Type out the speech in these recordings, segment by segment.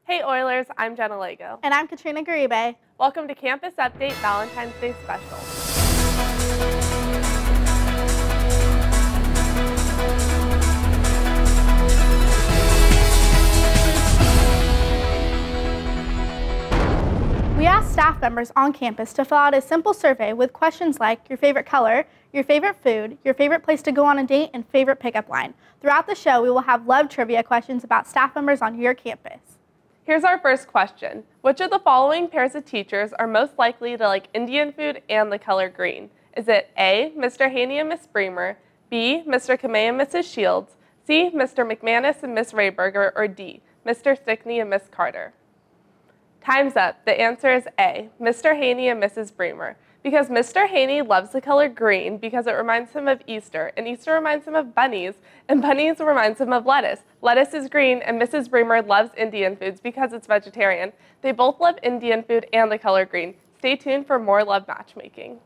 Hey Oilers, I'm Jenna Lego. And I'm Katrina Garibe. Welcome to Campus Update Valentine's Day Special. We asked staff members on campus to fill out a simple survey with questions like your favorite color, your favorite food, your favorite place to go on a date, and favorite pickup line. Throughout the show, we will have love trivia questions about staff members on your campus. Here's our first question. Which of the following pairs of teachers are most likely to like Indian food and the color green? Is it A, Mr. Haney and Miss Bremer, B, Mr. Kamei and Mrs. Shields, C, Mr. McManus and Miss Rayberger, or D, Mr. Stickney and Miss Carter? Time's up. The answer is A, Mr. Haney and Mrs. Bremer. Because Mr. Haney loves the color green because it reminds him of Easter, and Easter reminds him of bunnies, and bunnies reminds him of lettuce. Lettuce is green, and Mrs. Bremer loves Indian foods because it's vegetarian. They both love Indian food and the color green. Stay tuned for more love matchmaking.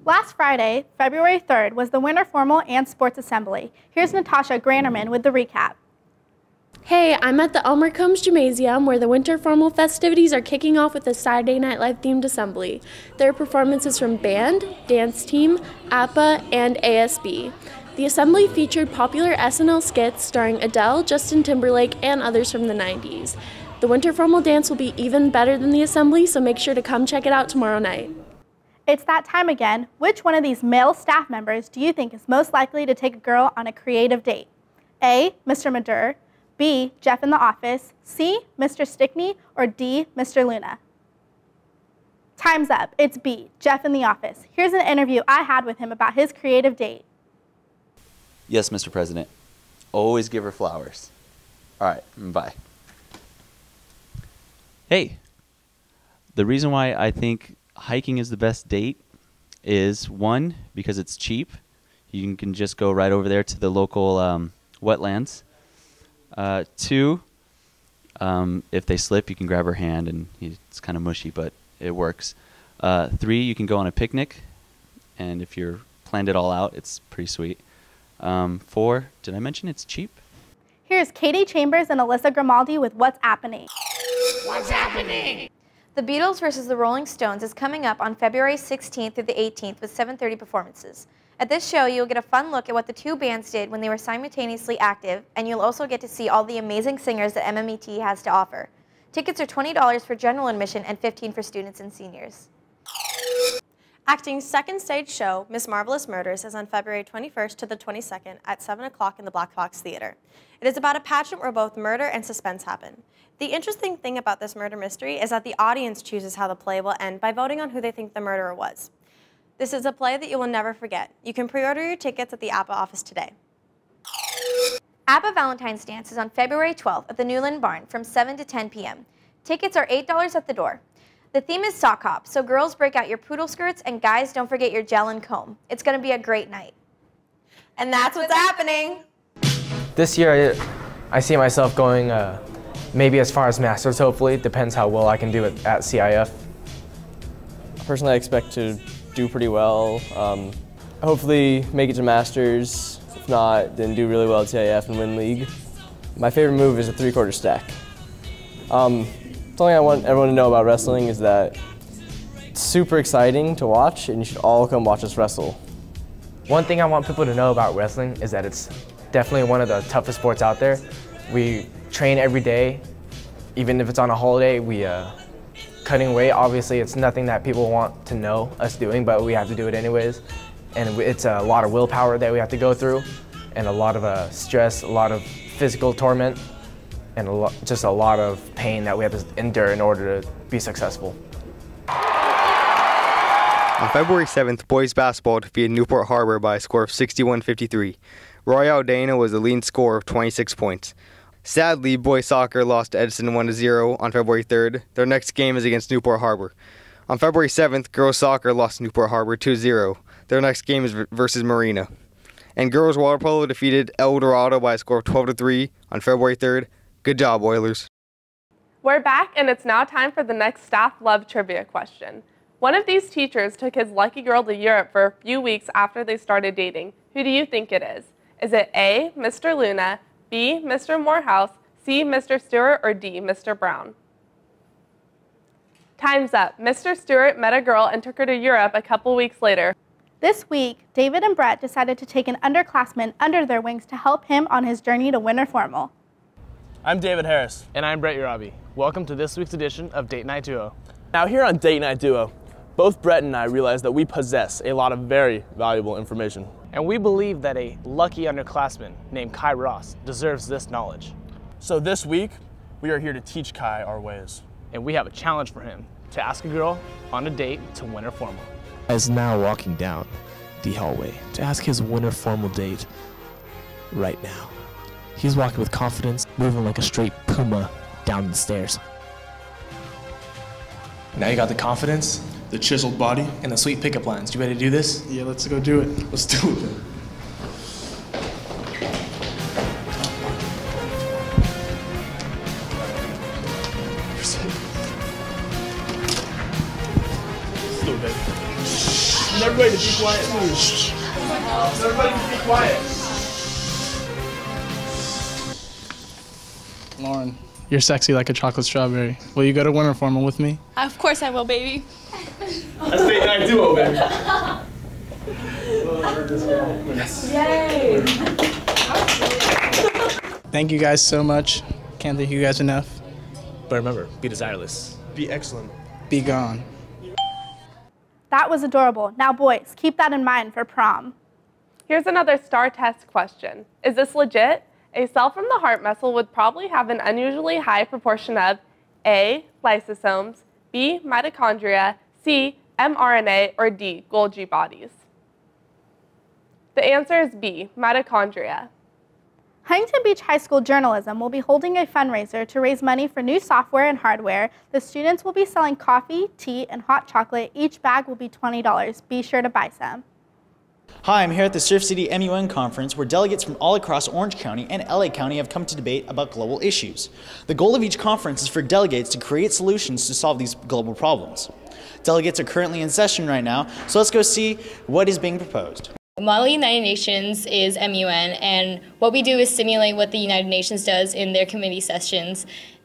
Last Friday, February 3rd, was the Winter Formal and Sports Assembly. Here's Natasha Grannerman with the recap. Hey, I'm at the Elmer Combs Gymnasium where the winter formal festivities are kicking off with a Saturday Night Live themed assembly. There are performances from band, dance team, APA, and ASB. The assembly featured popular SNL skits starring Adele, Justin Timberlake, and others from the 90s. The winter formal dance will be even better than the assembly, so make sure to come check it out tomorrow night. It's that time again. Which one of these male staff members do you think is most likely to take a girl on a creative date? A, Mr. Madur, B, Jeff in the office, C, Mr. Stickney, or D, Mr. Luna? Time's up. It's B, Jeff in the office. Here's an interview I had with him about his creative date. Yes, Mr. President. Always give her flowers. All right, bye. Hey, the reason why I think hiking is the best date is, one, because it's cheap. You can just go right over there to the local wetlands. Two, if they slip, you can grab her hand, and it's kind of mushy, but it works. Three, you can go on a picnic, and if you're planned it all out, it's pretty sweet. Four, did I mention it's cheap? Here's Katie Chambers and Alyssa Grimaldi with What's Happening. What's happening? The Beatles versus the Rolling Stones is coming up on February 16th through the 18th with 7:30 performances. At this show, you'll get a fun look at what the two bands did when they were simultaneously active, and you'll also get to see all the amazing singers that MMET has to offer. Tickets are $20 for general admission and $15 for students and seniors. Acting's second stage show, Miss Marvelous Murders, is on February 21st to the 22nd at 7 o'clock in the Black Fox Theater. It is about a pageant where both murder and suspense happen. The interesting thing about this murder mystery is that the audience chooses how the play will end by voting on who they think the murderer was. This is a play that you will never forget. You can pre-order your tickets at the APA office today. APA Valentine's Dance is on February 12th at the Newland Barn from 7 to 10 p.m. Tickets are $8 at the door. The theme is sock hop, so girls break out your poodle skirts and guys don't forget your gel and comb. It's going to be a great night. And that's what's happening. This year I see myself going maybe as far as Masters, hopefully. It depends how well I can do it at CIF. Personally, I expect to do pretty well. Hopefully make it to Masters. If not, then do really well at CIF and win league. My favorite move is a 3/4 stack. Something I want everyone to know about wrestling is that it's super exciting to watch, and you should all come watch us wrestle. One thing I want people to know about wrestling is that it's definitely one of the toughest sports out there. We train every day. Even if it's on a holiday, we cutting weight. Obviously, it's nothing that people want to know us doing, but we have to do it anyways. And it's a lot of willpower that we have to go through, and a lot of stress, a lot of physical torment, and just a lot of pain that we have to endure in order to be successful. On February 7th, boys basketball defeated Newport Harbor by a score of 61-53. Roy Aldana was the leading scorer of 26 points. Sadly, boys soccer lost to Edison 1-0 on February 3rd. Their next game is against Newport Harbor. On February 7th, girls soccer lost to Newport Harbor 2-0. Their next game is versus Marina. And girls water polo defeated El Dorado by a score of 12-3 on February 3rd. Good job, Oilers. We're back, and it's now time for the next staff love trivia question. One of these teachers took his lucky girl to Europe for a few weeks after they started dating. Who do you think it is? Is it A, Mr. Luna, B, Mr. Morehouse, C, Mr. Stewart, or D, Mr. Brown? Time's up. Mr. Stewart met a girl and took her to Europe a couple weeks later. This week, David and Brett decided to take an underclassman under their wings to help him on his journey to winter formal. I'm David Harris. And I'm Brett Urabi. Welcome to this week's edition of Date Night Duo. Now here on Date Night Duo, both Brett and I realize that we possess a lot of very valuable information. And we believe that a lucky underclassman named Kai Ross deserves this knowledge. So this week, we are here to teach Kai our ways. And we have a challenge for him to ask a girl on a date to winter formal. Is now walking down the hallway to ask his winter formal date right now. He's walking with confidence, moving like a straight puma down the stairs. Now you got the confidence, the chiseled body, and the sweet pickup lines. You ready to do this? Yeah, let's go do it. Let's do it. Let's do it, baby. And everybody to be quiet, please. Everybody to be quiet. Lauren, you're sexy like a chocolate strawberry. Will you go to winter formal with me? Of course I will, baby. That's Date Night Duo, baby. Yay! Thank you guys so much. Can't thank you guys enough. But remember, be desireless. Be excellent. Be gone. That was adorable. Now boys, keep that in mind for prom. Here's another STAR test question. Is this legit? A cell from the heart muscle would probably have an unusually high proportion of A, lysosomes, B, mitochondria, C, mRNA, or D, Golgi bodies. The answer is B, mitochondria. Huntington Beach High School Journalism will be holding a fundraiser to raise money for new software and hardware. The students will be selling coffee, tea, and hot chocolate. Each bag will be $20. Be sure to buy some. Hi, I'm here at the Surf City MUN conference where delegates from all across Orange County and LA County have come to debate about global issues. The goal of each conference is for delegates to create solutions to solve these global problems. Delegates are currently in session right now, so let's go see what is being proposed. Model United Nations is MUN, and what we do is simulate what the United Nations does in their committee sessions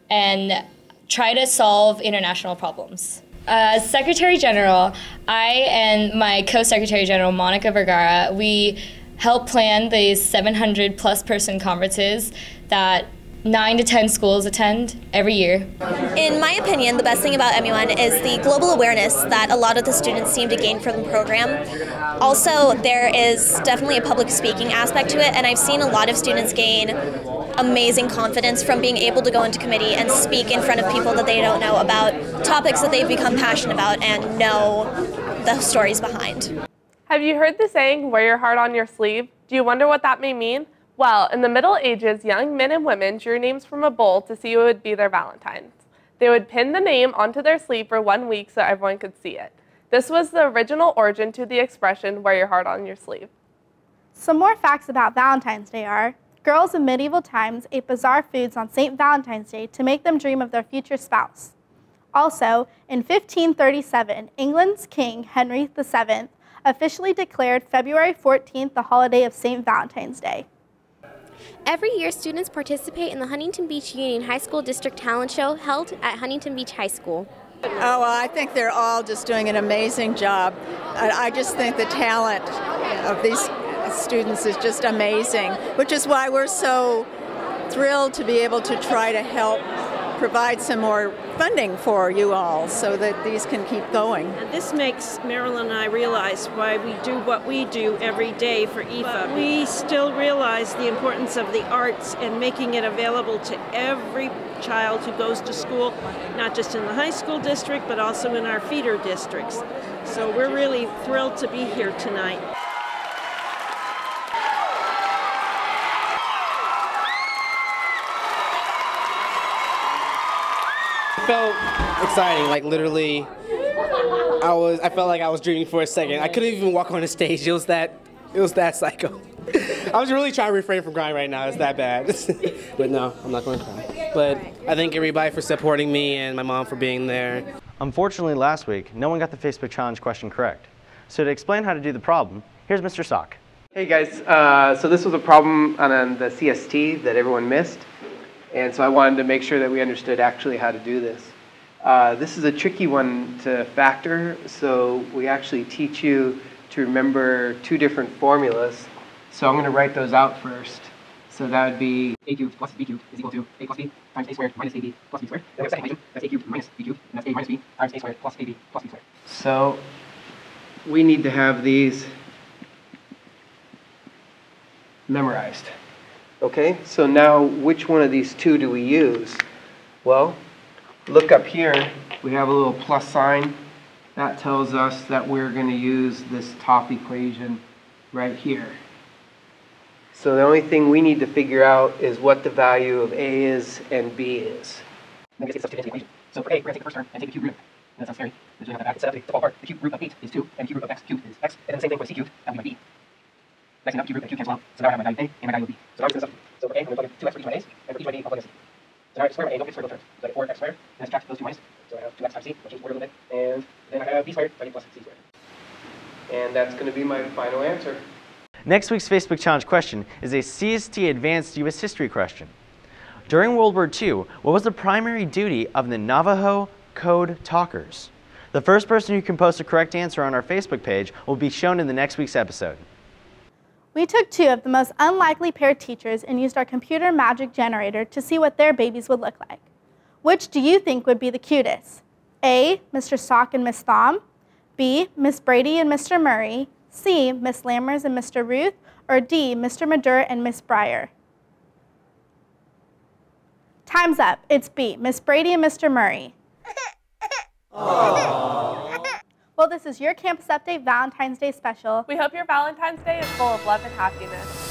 and try to solve international problems. As Secretary General, I and my Co-Secretary General, Monica Vergara, we help plan these 700 plus person conferences that 9 to 10 schools attend every year. In my opinion, the best thing about MUN is the global awareness that a lot of the students seem to gain from the program. Also, there is definitely a public speaking aspect to it, and I've seen a lot of students gain amazing confidence from being able to go into committee and speak in front of people that they don't know about topics that they've become passionate about and know the stories behind. Have you heard the saying, wear your heart on your sleeve? Do you wonder what that may mean? Well, in the Middle Ages, young men and women drew names from a bowl to see who would be their Valentines. They would pin the name onto their sleeve for 1 week so everyone could see it. This was the original origin to the expression, wear your heart on your sleeve. Some more facts about Valentine's Day are, girls in medieval times ate bizarre foods on St. Valentine's Day to make them dream of their future spouse. Also, in 1537, England's King Henry VII officially declared February 14th the holiday of St. Valentine's Day. Every year, students participate in the Huntington Beach Union High School District Talent Show held at Huntington Beach High School. Oh, well, I think they're all just doing an amazing job. I just think the talent of these students is just amazing, which is why we're so thrilled to be able to try to help provide some more funding for you all so that these can keep going. And this makes Marilyn and I realize why we do what we do every day for IFA. But we still realize the importance of the arts and making it available to every child who goes to school, not just in the high school district, but also in our feeder districts. So we're really thrilled to be here tonight. It felt exciting, like literally, I felt like I was dreaming for a second. I couldn't even walk on the stage. It was that psycho. I was really trying to refrain from crying right now. It's that bad. But no, I'm not going to cry. But I thank everybody for supporting me and my mom for being there. Unfortunately, last week, no one got the Facebook challenge question correct. So to explain how to do the problem, here's Mr. Sock. Hey guys, so this was a problem on the CST that everyone missed. And so I wanted to make sure that we understood actually how to do this. This is a tricky one to factor, so we actually teach you to remember two different formulas. So I'm going to write those out first. So that would be a cubed plus b cubed is equal to a plus b times a squared minus ab plus b squared. Then we have a second equation, that's a cubed minus b cubed, and that's a minus b times a squared plus ab plus b squared. So we need to have these memorized. Okay, so now which one of these two do we use? Well, look up here, we have a little plus sign. That tells us that we're going to use this top equation right here. So the only thing we need to figure out is what the value of A is and B is. Then we get to substitute into the equation. So for A, we're going to take the first term and take the cube root. And that sounds scary. Because we have that set up to fall apart. The cube root of 8 is 2, and the cube root of x cubed is x. And then the same thing with c cubed, that would be my b. Next thing up, cube root and cube cancel out. So now I have my value of A and my value of B. So now I'm just going to substitute. So for A, I'm going to plug in 2x for each of my A's, and for each of my B, I'll plug in c. So now I square my A, don't get square both terms. So I get 4x squared, and I subtract those two minus. So I have 2x times c, which is order a little bit. And then I have b squared, so I get plus c squared. And that's going to be my final answer. Next week's Facebook Challenge question is a CST Advanced U.S. History question. During World War II, what was the primary duty of the Navajo Code Talkers? The first person who can post a correct answer on our Facebook page will be shown in the next week's episode. We took 2 of the most unlikely paired teachers and used our computer magic generator to see what their babies would look like. Which do you think would be the cutest? A, Mr. Sock and Miss Thom, B, Miss Brady and Mr. Murray, C, Miss Lammers and Mr. Ruth, or D, Mr. Madur and Miss Breyer? Time's up. It's B, Miss Brady and Mr. Murray. Well, this is your Campus Update Valentine's Day special. We hope your Valentine's Day is full of love and happiness.